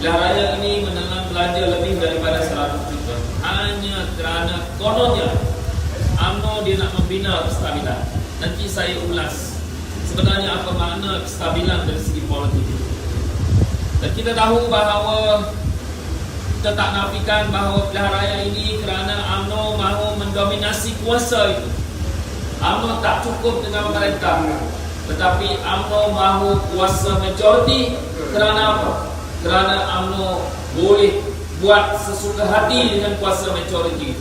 pilihan raya ini menelan belanja lebih daripada 100 juta hanya kerana kononnya UMNO dia nak membina kestabilan. Nanti saya ulas sebenarnya apa makna kestabilan dari segi politik. Dan kita tahu bahawa kita tak nafikan bahawa pilihan raya ini kerana UMNO mahu mendominasi kuasa itu. UMNO tak cukup dengan pemerintah, tetapi UMNO mahu kuasa majoriti. Kerana apa? Kerana UMNO boleh buat sesuka hati dengan kuasa majoriti.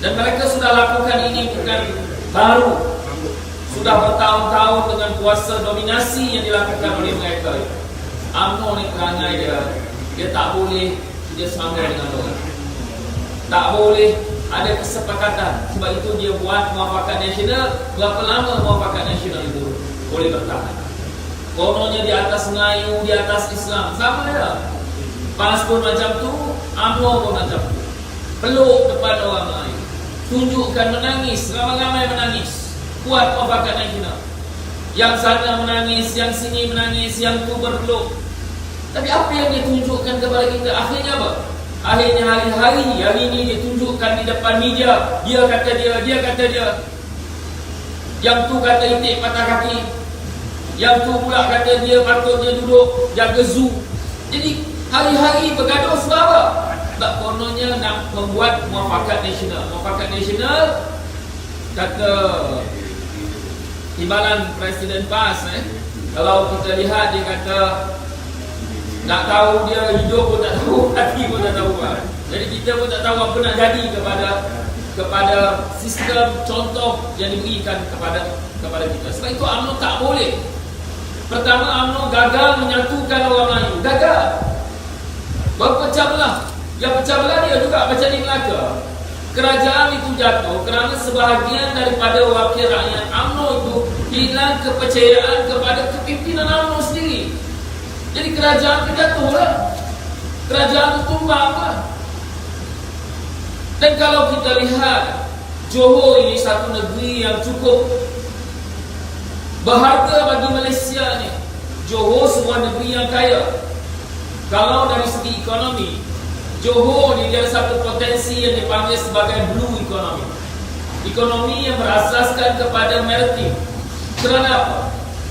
Dan mereka sudah lakukan ini bukan baru. Sudah bertahun-tahun dengan kuasa dominasi yang dilakukan oleh mereka. UMNO ni perangai dia tak boleh dia sama dengan orang. Tak boleh ada kesepakatan. Sebab itu dia buat muafakat nasional. Berapa lama muafakat nasional itu boleh bertahan? Kononnya di atas Melayu, di atas Islam, sama dia. PAS pun macam tu, UMNO pun macam tu. Peluk depan orang lain, tunjukkan menangis, ramai-ramai menangis, kuat muafakat nasional. Yang sana menangis, yang sini menangis, yang tu berpeluk. Tapi apa yang dia tunjukkan kepada kita? Akhirnya apa? Akhirnya hari-hari ini dia tunjukkan di depan media. Dia kata dia. Yang tu kata itik patah kaki. Yang tu pula kata dia patutnya duduk jaga zoo. Jadi hari-hari bergaduh sebab apa? Sebab kononnya nak membuat muafakat nasional. Muafakat nasional kata timbalan Presiden PAS kalau kita lihat dia kata nak tahu dia hidup pun tak tahu, mati pun tak tahu. Jadi kita pun tak tahu apa nak jadi kepada sistem contoh yang diberikan kepada kita. Sebab itu UMNO tak boleh. Pertama, UMNO gagal menyatukan orang Melayu. Gagal. Berpecah belah. Yang pecah belah dia juga macam di Melaka. Kerajaan itu jatuh kerana sebahagian daripada wakil rakyat UMNO itu hilang kepercayaan kepada kepimpinan UMNO sendiri. Jadi kerajaan itu jatuhlah. Kerajaan itu tumbanglah. Dan kalau kita lihat, Johor ini satu negeri yang cukup berharga bagi Malaysia ni. Johor sebuah negeri yang kaya. Kalau dari segi ekonomi, Johor ni dia ada satu potensi yang dipanggil sebagai blue economy. Ekonomi yang berasaskan kepada maritim. Kerana apa?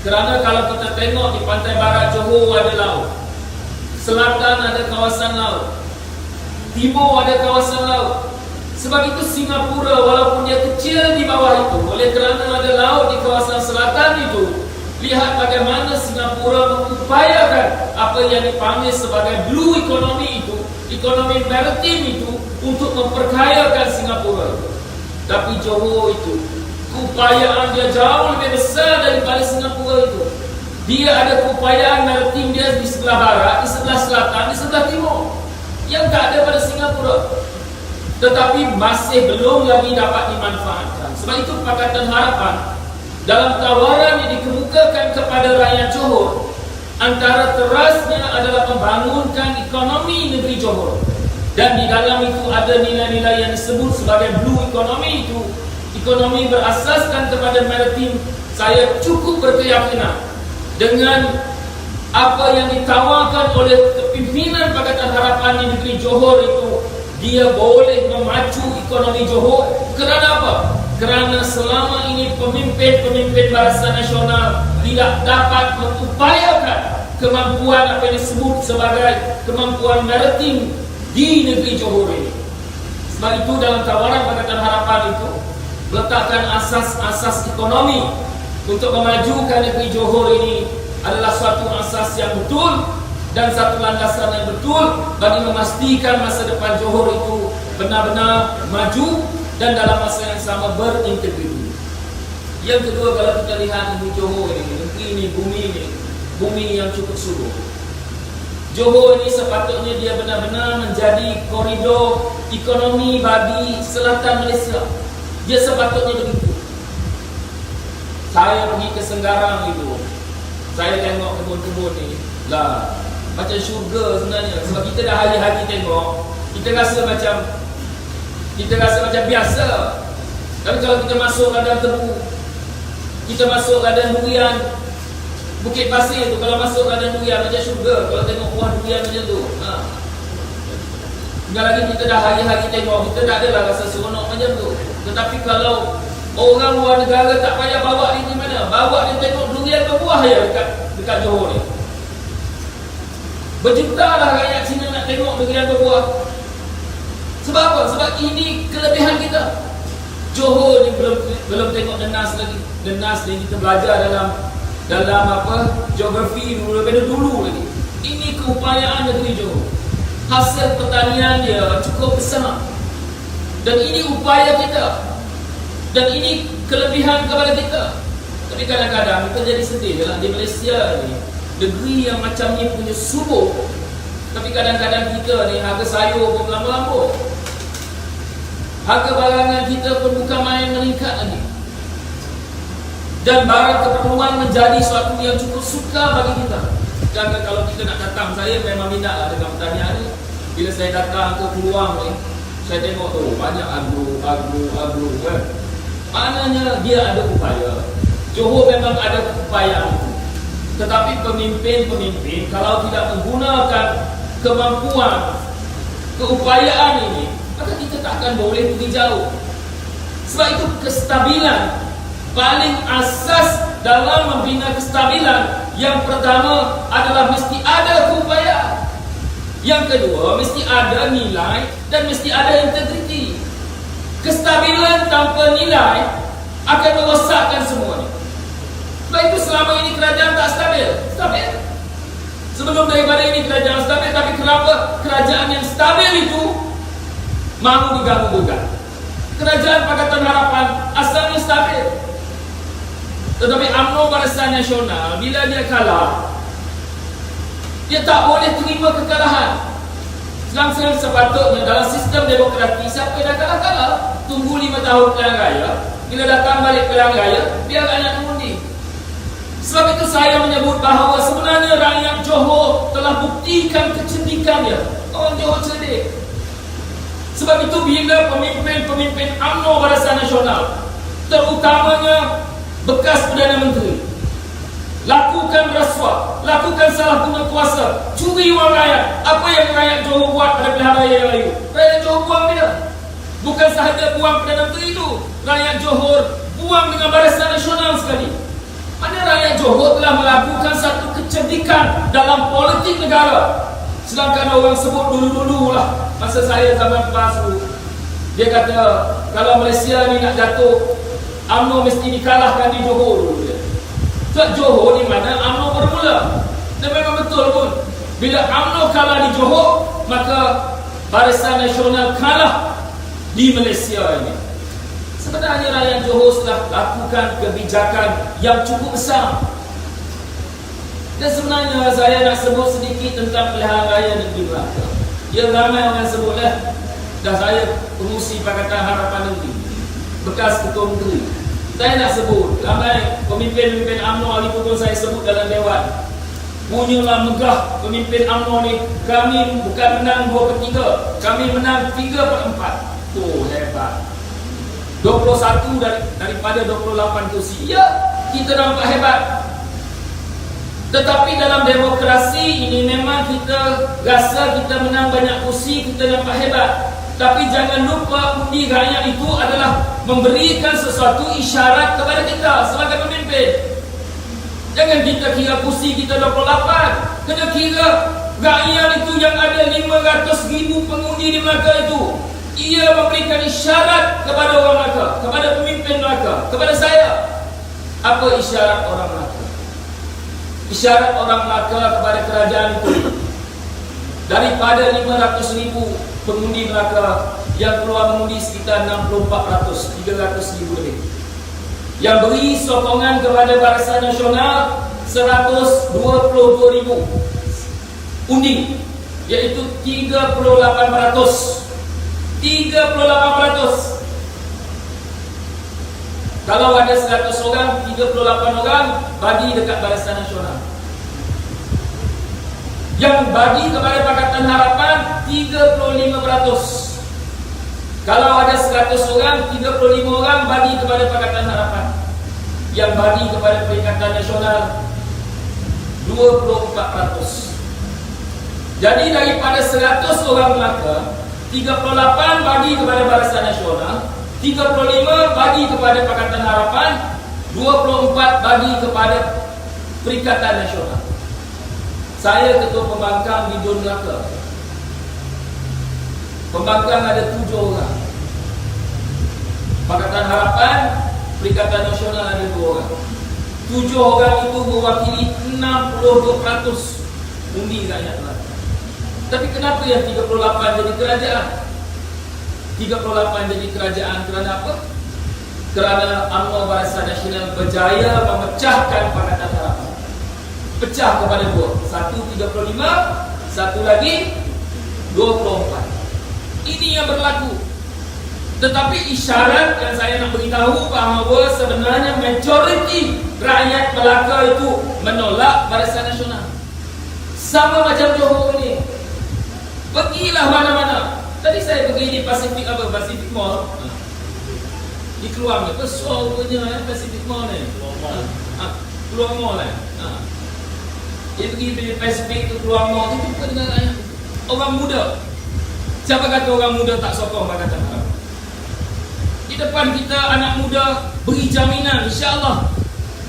Kerana kalau kita tengok di pantai barat Johor ada laut, selatan ada kawasan laut, timur ada kawasan laut. Sebab itu Singapura walaupun dia kecil di bawah itu, oleh kerana ada laut di kawasan selatan itu, lihat bagaimana Singapura mengupayakan apa yang dipanggil sebagai blue economy itu, ekonomi maritim itu, untuk memperkayakan Singapura. Tapi Johor itu, keupayaan dia jauh lebih besar daripada Singapura itu. Dia ada keupayaan maritim dia di sebelah barat, di sebelah selatan, di sebelah timur, yang tak ada pada Singapura. Tetapi masih belum lagi dapat dimanfaatkan. Sebab itu Pakatan Harapan dalam tawaran yang dikemukakan kepada rakyat Johor, antara terasnya adalah membangunkan ekonomi negeri Johor. Dan di dalam itu ada nilai-nilai yang disebut sebagai blue economy itu, ekonomi berasaskan kepada maritim. Saya cukup berkeyakinan dengan apa yang ditawarkan oleh kepimpinan Pakatan Harapan di negeri Johor itu, dia boleh memacu ekonomi Johor. Kerana apa? Kerana selama ini pemimpin-pemimpin Barisan Nasional tidak dapat mengupayakan kemampuan apa yang disebut sebagai kemampuan maritim di negeri Johor ini. Sebab itu dalam tawaran Pakatan Harapan itu letakkan asas-asas ekonomi untuk memajukan negeri Johor ini adalah suatu asas yang betul dan satu landasan yang betul bagi memastikan masa depan Johor itu benar-benar maju dan dalam masa yang sama berintegritas. Yang kedua, kalau kita lihat negeri Johor ini, negeri ini, bumi yang cukup subur. Johor ini sepatutnya dia benar-benar menjadi koridor ekonomi bagi selatan Malaysia. Dia sepatutnya begitu. Saya pergi ke Senggarang itu, saya tengok kebun-kebun ni lah, macam syurga sebenarnya. Sebab kita dah hari-hari tengok, kita rasa macam biasa. Tapi kalau kita masuk ladang tebu, kita masuk ladang durian, Bukit Pasir tu kalau masuk ada durian macam syurga. Kalau tengok buah durian macam tu. Tinggal lagi kita dah hari-hari tengok, kita tak adalah rasa seronok macam tu. Tetapi kalau orang luar negara tak payah bawa dia di mana, bawa dia tengok durian berbuah ya dekat Johor ni. Berjuta lah rakyat Cina nak tengok durian berbuah. Sebab apa? Sebab ini kelebihan kita. Johor ni belum tengok denas lagi. Denas ni kita belajar dalam apa? Geografi daripada dulu lagi. Ini keupayaan negeri Johor. Hasil pertanian dia cukup besar. Dan ini upaya kita. Dan ini kelebihan kepada kita. Tapi kadang-kadang kita jadi sedih lah di Malaysia ni. Negeri yang macam ni punya subur. Tapi kadang-kadang kita ni harga sayur pun melambung-lambung. Harga barangan kita pun bukan main meningkat lagi. Dan barang keperluan menjadi suatu yang cukup suka bagi kita. Jangan kalau kita nak datang, saya memang minat lah dengan pertanian ni. Bila saya datang ke Keluang ni, saya tengok tu banyak agro kan. Maknanya dia ada upaya. Johor memang ada upaya itu. Tetapi pemimpin-pemimpin kalau tidak menggunakan kemampuan, keupayaan ini, maka kita tak akan boleh pergi jauh. Sebab itu kestabilan paling asas dalam membina kestabilan. Yang pertama adalah mesti ada keupayaan. Yang kedua mesti ada nilai dan mesti ada integriti. Kestabilan tanpa nilai akan merosakkan semuanya. Sebab itu selama ini kerajaan tak stabil. Sebelum daripada ini kerajaan stabil. Tapi kenapa kerajaan yang stabil itu mahu diganggu-gugat? Kerajaan Pakatan Harapan asalnya stabil. Tetapi UMNO Barisan Nasional bila dia kalah, dia tak boleh terima kekalahan. Sedangkan sepatutnya dalam sistem demokrasi, siapa yang dah kalah, tunggu 5 tahun pilihan raya. Bila datang balik pilihan raya, biar rakyat mengundi. Sebab itu saya menyebut bahawa sebenarnya rakyat Johor telah buktikan kecerdikannya. Orang Johor cerdik. Sebab itu bila pemimpin-pemimpin UMNO Barisan Nasional, terutamanya bekas Perdana Menteri, lakukan rasuah, lakukan salah guna kuasa, curi wang rakyat. Apa yang rakyat Johor buat pada pilihan raya yang lalu? Rakyat Johor buang dia. Bukan sahaja buang Perdana Menteri itu, rakyat Johor buang dengan Barisan Nasional sekali. Mana rakyat Johor telah melakukan satu kecerdikan dalam politik negara. Sedangkan orang sebut dulu-dulu lah, masa saya zaman PAS dulu, dia kata kalau Malaysia ni nak jatuh, UMNO mesti dikalahkan di Johor dulu. Sebab Johor di mana UMNO bermula. Dan memang betul pun, bila UMNO kalah di Johor, maka Barisan Nasional kalah di Malaysia ini. Sebenarnya rakyat Johor sudah lakukan kebijakan yang cukup besar. Dan sebenarnya saya nak sebut sedikit tentang pilihan raya negeri Melaka. Ya, ramai orang sebutlah, dah saya pengurusi Pakatan Harapan Negeri, bekas Ketua Menteri. Saya nak sebut, ramai pemimpin-pemimpin UMNO hari pun saya sebut dalam Dewan. Punyalah megah pemimpin UMNO ni. Kami bukan menang 2/3, kami menang 3/4. Oh, hebat. 21 daripada 28 kursi. Ya, kita nampak hebat. Tetapi dalam demokrasi ini memang kita rasa kita menang banyak kursi, kita nampak hebat. Tapi jangan lupa undi rakyat itu adalah memberikan sesuatu isyarat kepada kita sebagai pemimpin. Jangan kita kira kursi kita 28. Kena kira rakyat itu yang ada 500,000 pengundi di Melaka itu. Ia memberikan isyarat kepada orang Melaka, kepada pemimpin Melaka, kepada saya. Apa isyarat orang Melaka? Isyarat orang Melaka kepada kerajaan itu, daripada 500,000 pengundi Melaka, yang keluar mengundi sekitar 64%, 300,000 lebih. Yang beri sokongan kepada Barisan Nasional 122,000 undi, iaitu 38%. 38%. Kalau ada 100 orang, 38 orang bagi dekat Barisan Nasional. Yang bagi kepada Pakatan Harapan 35%. Kalau ada 100 orang, 35 orang bagi kepada Pakatan Harapan. Yang bagi kepada Perikatan Nasional 24%. Jadi daripada 100 orang Melaka, 38 bagi kepada Barisan Nasional, 35 bagi kepada Pakatan Harapan, 24 bagi kepada Perikatan Nasional. Saya ketua pembangkang di Dun Melaka. Pembangkang ada 7 orang. Pakatan Harapan, Perikatan Nasional ada 2 orang. 7 orang itu mewakili 62% undi rakyat Melaka. Tapi kenapa yang 38 jadi kerajaan? 38 jadi kerajaan kerana apa? Kerana UMNO Barisan Nasional berjaya memecahkan Pakatan Harapan. Pecah kepada 2. Satu 35, satu lagi 24. Ini yang berlaku. Tetapi isyarat yang saya nak beritahu bahawa sebenarnya majoriti rakyat Melaka itu menolak Barisan Nasional. Sama macam Johor ini. Pergilah mana-mana. Tadi saya pergi di Pacific Pacific Mall. Di Keluang ni, besar punya Pacific Mall ni. Keluang Mall lah. Dia pergi di Pacific tu, Keluang Mall tu, jumpa dengan rakyat. Orang muda. Siapa kata orang muda tak sokong Pakatan Harapan? Di depan kita anak muda beri jaminan, insya-Allah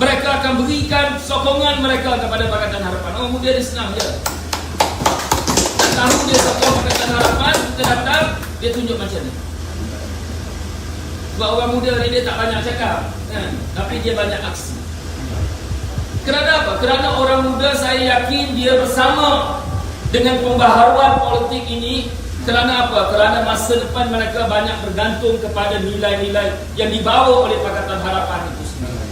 mereka akan berikan sokongan mereka kepada Pakatan Harapan. Orang muda dia senang je. Tahu dia sokong Pakatan Harapan, kita datang, dia tunjuk macam ni. Sebab orang muda ni dia tak banyak cakap, kan? Tapi dia banyak aksi. Kerana apa? Kerana orang muda saya yakin dia bersama dengan pembaharuan politik ini. Kerana apa? Kerana masa depan mereka banyak bergantung kepada nilai-nilai yang dibawa oleh Pakatan Harapan itu sendiri.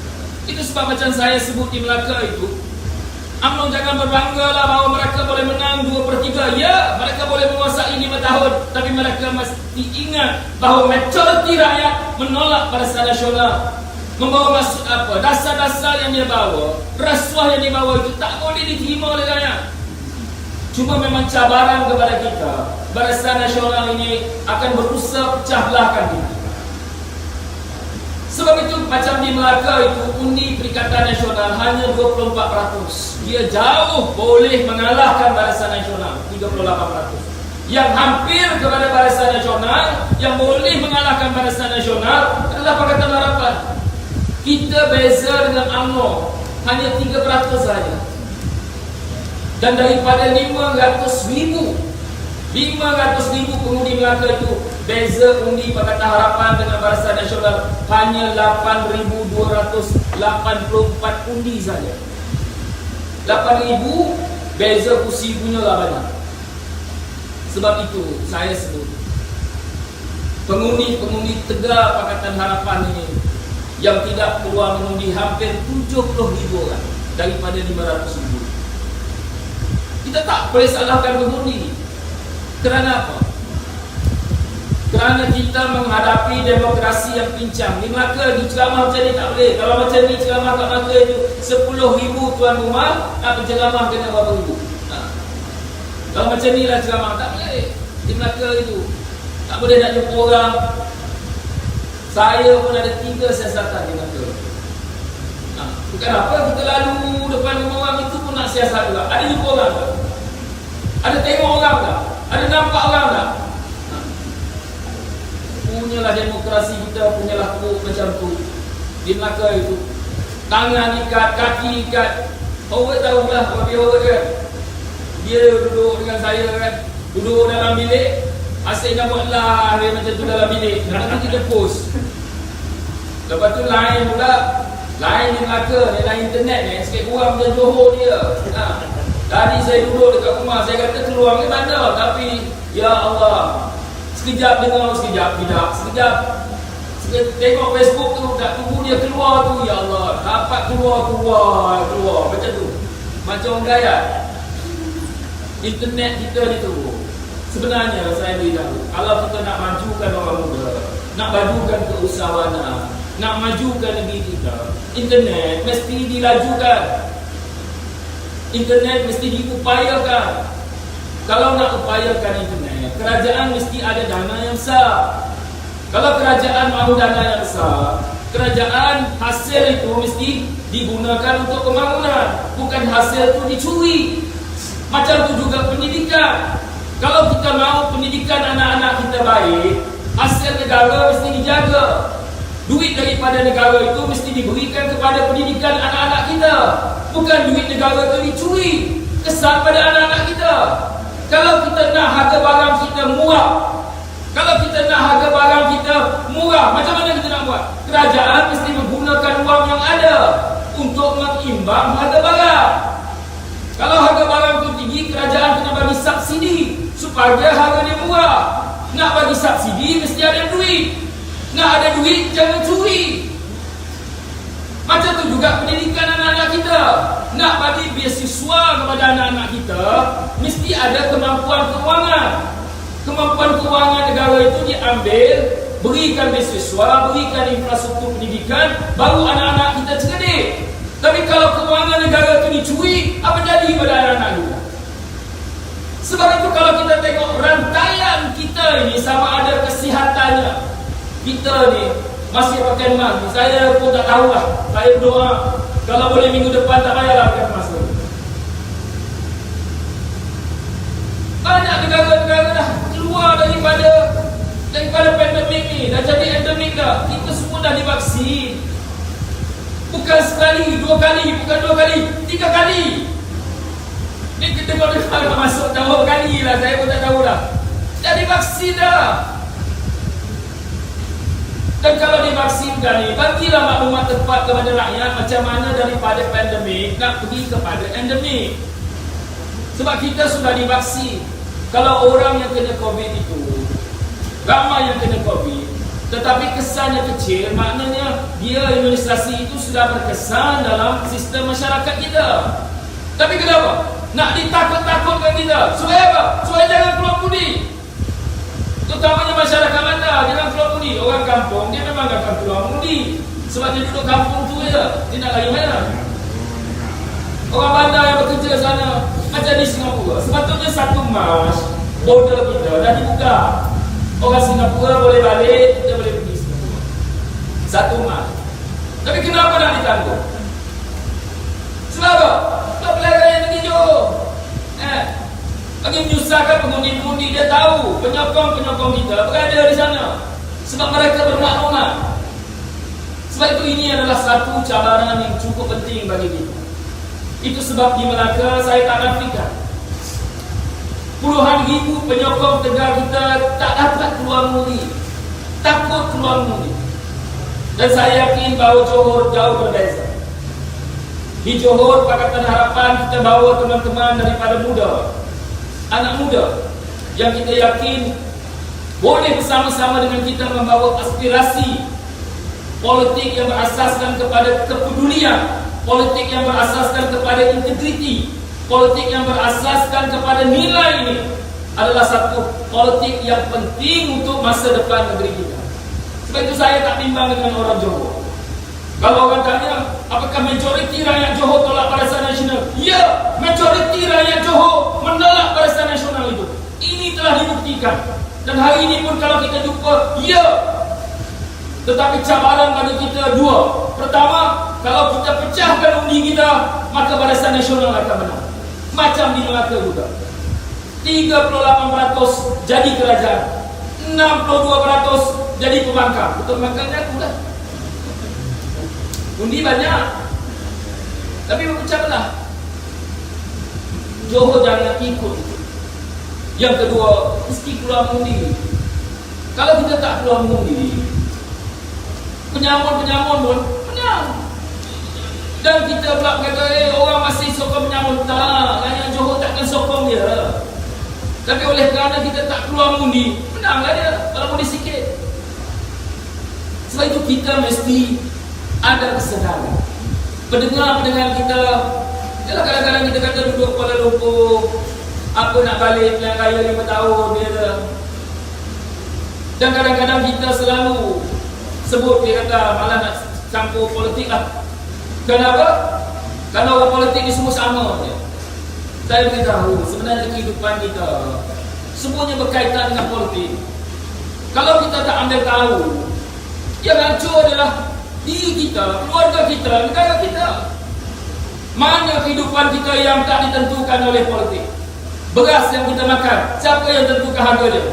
Itu sebab macam saya sebut di Melaka itu, UMNO jangan berbanggalah bahawa mereka boleh menang 2/3. Ya, mereka boleh menguasai 5 tahun. Tapi mereka mesti ingat bahawa majoriti rakyat menolak Barisan Nasional. Membawa maksud apa? Dasar-dasar yang dia bawa, rasuah yang dia bawa itu tak boleh diterima oleh rakyat. Cuma memang cabaran kepada kita. Barisan Nasional ini akan berusaha pecah belahkan kita. Sebab itu macam di Melaka itu, undi Perikatan Nasional hanya 24%. Dia jauh boleh mengalahkan Barisan Nasional, 38%. Yang hampir kepada Barisan Nasional, yang boleh mengalahkan Barisan Nasional adalah Pakatan Harapan. Kita beza dengan UMNO hanya 3% saja. Dan daripada 500,000 pengundi Melaka itu, beza undi Pakatan Harapan dengan Barisan Nasional hanya 8,284 undi saja. 8,000, beza kursi punya lah banyak. Sebab itu saya sebut pengundi tegar Pakatan Harapan ini yang tidak keluar mengundi hampir 70,000 orang daripada 500,000. Kita tak boleh salahkan pengundi. Kerana apa? Kerana kita menghadapi demokrasi yang pincang. Di Melaka di ceramah macam ni tak boleh. Kalau macam ni ceramah kat Melaka itu 10,000 tuan rumah, nak berceramah kena berapa ribu. Kalau macam ni lah ceramah, tak boleh. Di Melaka itu tak boleh nak jumpa orang. Saya pun ada 3 siasatan di Melaka. Bukan apa, kita lalu depan rumah orang itu pun nak siasat juga. Ada jumpa orang tak? Ada tengok orang tak? Ada nampak orang tak? Punyalah demokrasi kita, punyalah perut macam tu. Di Melaka itu tangan ikat, kaki ikat. Orang tahu lah apa dia orang kan. Dia duduk dengan saya kan, duduk dalam bilik, asyik nak buat lah dia macam tu dalam bilik. Lepas tu kita post. Lepas tu lain pula, lain di Melaka, lain internet ni, sikit kurang macam Johor dia. Tadi saya duduk dekat rumah, saya kata keluar ke mana, tapi ya Allah, sekejap dengar, sekejap tidak, sekejap tengok Facebook tu, tak tunggu dia keluar tu, ya Allah, dapat keluar, macam tu, macam orang gaya. Internet kita ni tu, sebenarnya saya beritahu, kalau kita nak majukan orang muda, nak majukan keusahawanan, nak majukan negeri kita, internet mesti dilajukan. Internet mesti diupayakan. Kalau nak upayakan internet, kerajaan mesti ada dana yang besar. Kalau kerajaan mahu dana yang besar, kerajaan hasil itu mesti digunakan untuk pembangunan, bukan hasil itu dicuri. Macam tu juga pendidikan. Kalau kita mau pendidikan anak-anak kita baik, hasil negara mesti dijaga. Duit daripada negara itu mesti diberikan kepada pendidikan anak-anak kita, bukan duit negara itu dicuri kesan pada anak-anak kita. Kalau kita nak harga barang kita murah, macam mana kita nak buat? Kerajaan mesti menggunakan wang yang ada untuk mengimbang harga barang. Kalau harga barang itu tinggi, kerajaan kena bagi subsidi supaya harga dia murah. Nak bagi subsidi mesti ada duit. Nak ada duit, jangan curi. Macam tu juga pendidikan anak-anak kita. Nak bagi beasiswa kepada anak-anak kita, mesti ada kemampuan keuangan. Kemampuan keuangan negara itu diambil, berikan beasiswa, berikan infrastruktur pendidikan, baru anak-anak kita cerdik. Tapi kalau keuangan negara itu dicuri, apa jadi pada anak-anak kita? Sebab itu kalau kita tengok rantaian kita ini sama ada kesihatannya. Kita ni masih pakai mask. Saya pun tak tahulah. Saya berdoa kalau boleh minggu depan tak payahlah pakai mask lagi. Banyak negara-negara dah keluar daripada pandemik ni. Dah jadi endemik dah. Kita semua dah divaksin. Bukan sekali, 2 kali, bukan 2 kali, 3 kali. Ni kita kalau dah masuk berapa kali lah. Saya pun tak tahu dah. Dah divaksin dah. Dan kalau divaksinkan ni, bagilah maklumat tepat kepada rakyat macam mana daripada pandemik nak pergi kepada endemik. Sebab kita sudah divaksin. Kalau orang yang kena COVID itu, ramai yang kena COVID, tetapi kesannya kecil, maknanya dia imunisasi itu sudah berkesan dalam sistem masyarakat kita. Tapi kenapa? Nak ditakut-takutkan kita. Supaya apa? Supaya jangan keluar mudik. Terutamanya masyarakat bandar, jangan keluar mudik. Orang kampung, dia memang akan keluar mudik. Sebab dia duduk kampung tu je. Dia nak lagi mana? Orang bandar yang bekerja sana, macam di Singapura, sepatutnya 1 Mac, border kita dah dibuka. Orang Singapura boleh balik, kita boleh pergi Singapura 1 Mac. Tapi kenapa nak ditanggung? Sebab apa? Sebab pelajar yang pergi Johor bagi menyusahkan pengundi-pengundi. Dia tahu penyokong-penyokong kita berada di sana sebab mereka bermaklumat. Sebab itu ini adalah satu cabaran yang cukup penting bagi kita. Itu sebab di Melaka saya tak nafikan puluhan ribu penyokong Tegar kita tak dapat keluar mudik, takut keluar mudik. Dan saya yakin bahawa Johor jauh berbeza. Di Johor Pakatan Harapan kita bawa teman-teman daripada muda, anak muda yang kita yakin boleh bersama-sama dengan kita membawa aspirasi politik yang berasaskan kepada kepedulian, politik yang berasaskan kepada integriti, politik yang berasaskan kepada nilai. Ini adalah satu politik yang penting untuk masa depan negeri kita. Sebab itu saya tak bimbang dengan orang Johor. Kalau orang tanya, apakah majoriti rakyat Johor tolak Barisan Nasional? Ya, majoriti rakyat Johor menolak Barisan Nasional itu. Ini telah dibuktikan. Dan hari ini pun kalau kita jumpa, ya. Tetapi cabaran bagi kita dua. Pertama, kalau kita pecahkan undi kita, maka Barisan Nasional akan menang. Macam di Melaka juga. 38% jadi kerajaan, 62% jadi pembangkang. Betul pembangkangnya aku dah. Undi banyak, tapi berpecah belah. Johor jangan ikut. Yang kedua, mesti keluar undi. Kalau kita tak keluar undi, penyamun-penyamun pun menang. Dan kita pula kata, orang masih sokong penyamun. Tak, rakyat Johor takkan sokong dia. Tapi oleh kerana kita tak keluar undi, menanglah dia, walaupun dia sikit. Sebab itu kita mesti ada kesedaran. Pendengar-pendengar kita, kadang-kadang kita kata duduk Kuala Lumpur, apa nak balik pilihan raya 5 tahun dia. Dan kadang-kadang kita selalu sebut, dia kata malah nak campur politik lah. Kenapa? Kerana orang politik ni semua sama je. Saya beritahu, sebenarnya kehidupan kita semuanya berkaitan dengan politik. Kalau kita tak ambil tahu, yang hancur adalah diri kita, keluarga kita, negara kita. Mana kehidupan kita yang tak ditentukan oleh politik? Beras yang kita makan, siapa yang tentukan harga dia?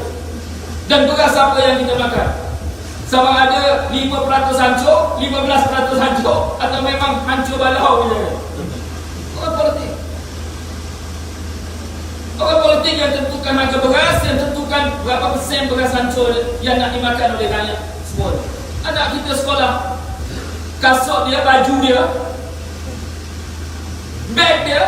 Dan beras apa yang kita makan? Sama ada 5% hancur, 15% hancur, atau memang hancur balau saja? Orang politik. Orang politik yang tentukan harga beras, yang tentukan berapa persen beras hancur yang nak dimakan oleh rakyat semua. Anak kita sekolah, kasut dia, baju dia, beg dia,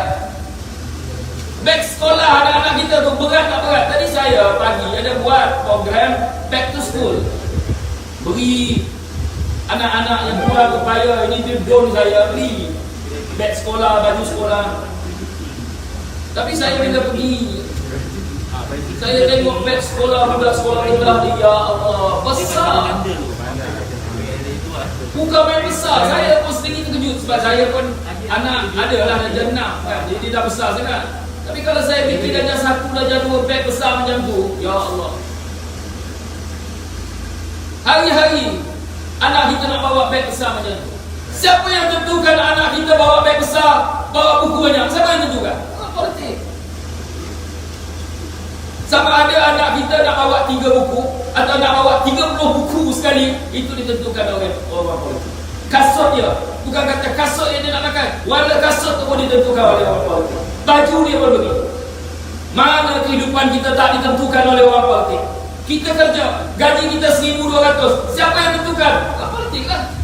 beg sekolah anak-anak kita tu berat tak berat. Tadi saya pagi ada buat program back to school, beri anak-anak yang kurang upaya. Ini dia don saya beli beg sekolah, baju sekolah. Tapi saya bila pergi, saya tengok beg sekolah, budak sekolah rendah ni, ya Allah, besar. Bukan main besar. Saya pun sedikit terkejut sebab saya pun anak adalah darjah 6 kan, jadi dah besar sangat. Tapi kalau saya fikir darjah 1, darjah 2 beg besar macam tu, ya Allah. Hari-hari anak kita nak bawa beg besar macam tu. Siapa yang tentukan anak kita bawa beg besar, bawa buku banyak? Siapa yang tentukan? Politik. Sama ada anak kita nak bawa 3 buku atau nak bawa 30 buku sekali, itu ditentukan oleh orang politik. Kasut dia, bukan kata kasut yang dia nak pakai, warna kasut tu pun ditentukan oleh orang politik. Baju dia pun begitu. Mana kehidupan kita tak ditentukan oleh orang politik? Kita kerja, gaji kita 1,200, siapa yang tentukan? Orang politik lah.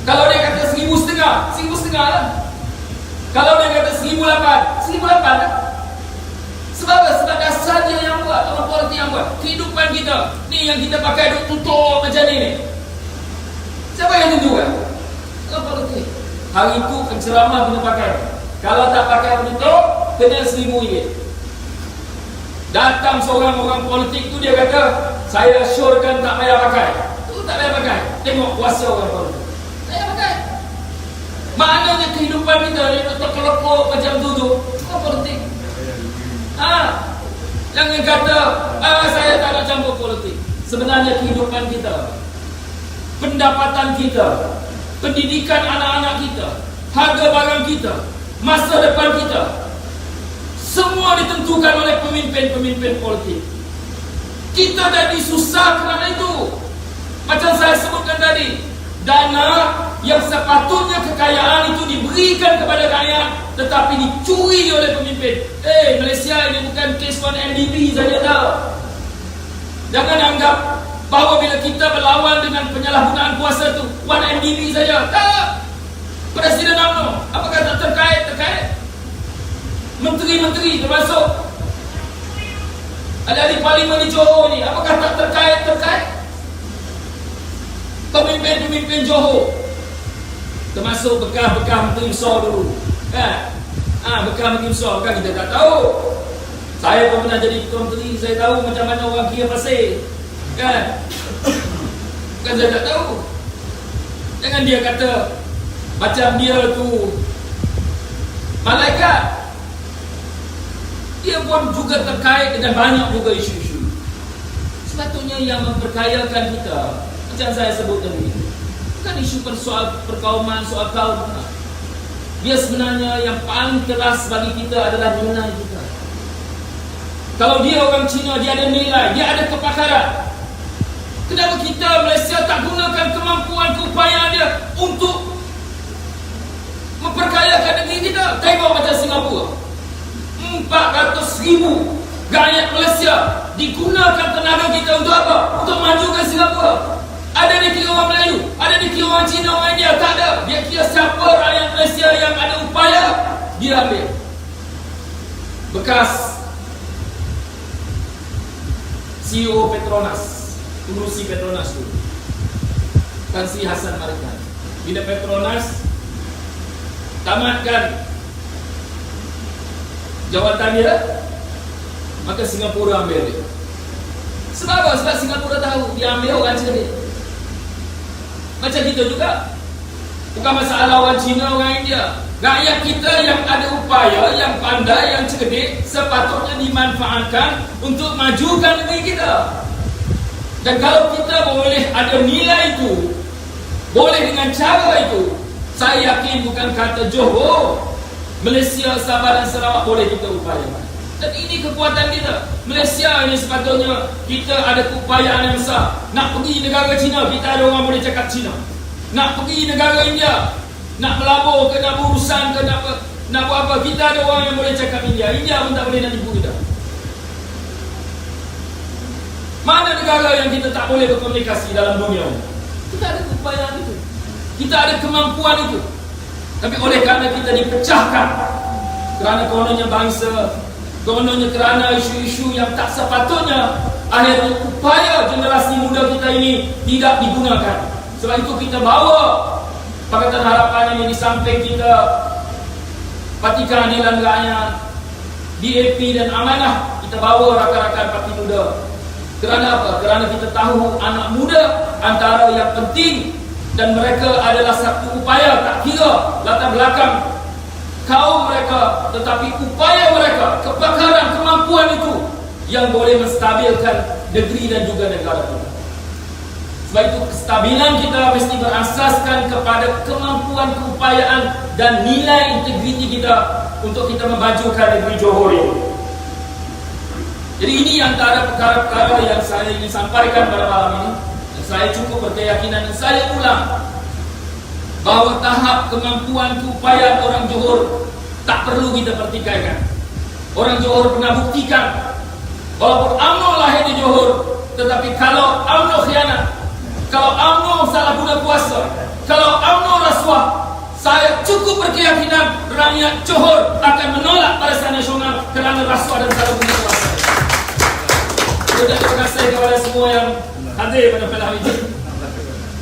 Kalau dia kata 1,500, 1,500 lah. Kalau dia kata 1,800, 1,800 lah. Sebab dasarnya yang buat, orang politik yang buat. Kehidupan kita ni yang kita pakai duk tutup macam ni. Siapa yang tentukan? Orang politik. Hari itu penceramah kena pakai. Kalau tak pakai penutup, kena RM1,000. Datang seorang orang politik tu, dia kata, saya syorkan tak payah pakai. Tu tak payah pakai. Tengok kuasa orang politik. Tak payah pakai. Maknanya kehidupan kita ni terkelepuk macam tu. Orang politik. Jangan kata saya tak nak campur politik. Sebenarnya kehidupan kita, pendapatan kita, pendidikan anak-anak kita, harga barang kita, masa depan kita, semua ditentukan oleh pemimpin-pemimpin politik. Kita dah disusah kerana itu. Macam saya sebutkan tadi, dana yang sepatutnya kekayaan itu diberikan kepada rakyat, tetapi dicuri oleh pemimpin. Malaysia ini bukan kes 1MDB saja tau. Jangan anggap bahawa bila kita berlawan dengan penyalahgunaan kuasa itu 1MDB saja. Tak. Presiden UMNO, apakah tak terkait? Terkait. Menteri-menteri termasuk ada di Parlimen di Johor ni, apakah tak terkait? Terkait. Pemimpin-pemimpin Johor, termasuk bekas-bekas menteri besar dulu kan? Bekas menteri besar kan, kita tak tahu. Saya pun pernah jadi ketua menteri, saya tahu macam mana orang kira pasir kan? Kan saya tak tahu. Jangan dia kata macam dia tu malaikat. Dia pun juga terkait dengan banyak juga isu-isu. Sepatutnya yang memperkayakan kita, macam saya sebut tadi, bukan isu soal perkauman, soal kaum. Dia sebenarnya yang paling keras bagi kita adalah nilai kita. Kalau dia orang Cina, dia ada nilai, dia ada kepakaran. Kenapa kita Malaysia tak gunakan kemampuan, keupayaan dia untuk memperkayakan negeri kita? Tengok macam Singapura, 400,000 rakyat Malaysia digunakan tenaga kita untuk apa? Untuk majukan Singapura. Ada dia kira orang Melayu, ada dia kira orang Cina, orang India? Tak ada. Dia kira siapa rakyat Malaysia yang ada upaya, dia ambil. Bekas CEO Petronas, pengurusi Petronas tu, Tan Sri Hassan Malikan. Bila Petronas tamatkan jawatan dia, maka Singapura ambil dia. Sebab apa? Sebab Singapura tahu dia ambil orang cerdik. Macam kita juga, bukan masalah orang Cina, orang India. Rakyat kita yang ada upaya, yang pandai, yang cerdik, sepatutnya dimanfaatkan untuk majukan negeri kita. Dan kalau kita boleh ada nilai itu, Boleh dengan cara itu. Saya yakin bukan kata Johor, Malaysia, Sabah dan Sarawak boleh kita upayakan. Dan ini kekuatan kita. Malaysia ini sepatutnya kita ada keupayaan yang besar. Nak pergi negara China, kita ada orang boleh cakap China. Nak pergi negara India, nak melabur ke, nak berurusan ke, nak buat apa, kita ada orang yang boleh cakap India. India pun tak boleh nak tipu kita. Mana negara yang kita tak boleh berkomunikasi dalam dunia ini? Kita ada keupayaan itu. Kita ada kemampuan itu. Tapi oleh kerana kita dipecahkan, kerana kononnya bangsa, kononnya kerana isu-isu yang tak sepatutnya, akhirnya upaya generasi muda kita ini tidak digunakan. Sebab itu kita bawa Pakatan Harapan ini di samping kita Parti Keadilan Rakyat, DAP dan Amanah, kita bawa rakan-rakan parti muda. Kerana apa? Kerana kita tahu anak muda antara yang penting dan mereka adalah satu upaya, tak kira latar belakang kaum mereka, tetapi upaya mereka, kepakaran, kemampuan itu yang boleh menstabilkan negeri dan juga negara kita. Sebab itu kestabilan kita mesti berasaskan kepada kemampuan, keupayaan dan nilai integriti kita untuk kita memajukan negeri Johor ini. Jadi ini antara perkara-perkara yang saya ingin sampaikan pada malam ini. Saya cukup berkeyakinan dan saya ulang bahawa tahap kemampuan, keupayaan orang Johor tak perlu kita pertikaikan. Orang Johor pernah buktikan walaupun UMNO lahir di Johor, tetapi kalau UMNO khianat, kalau UMNO salah guna kuasa, kalau UMNO rasuah, saya cukup berkeyakinan rakyat Johor akan menolak Barisan Nasional kerana rasuah dan salah guna kuasa. Terima kasih kepada semua yang hadir pada malam ini,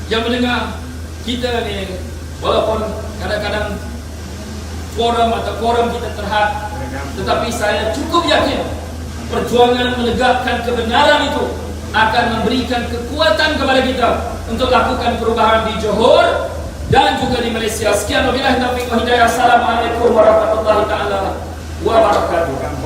yang mendengar kita ni, walaupun kadang-kadang forum kita terhad, tetapi saya cukup yakin perjuangan menegakkan kebenaran itu akan memberikan kekuatan kepada kita untuk lakukan perubahan di Johor dan juga di Malaysia. Sekian wabillahi taufiq wa hidayah. Assalamualaikum warahmatullahi taala wabarakatuh.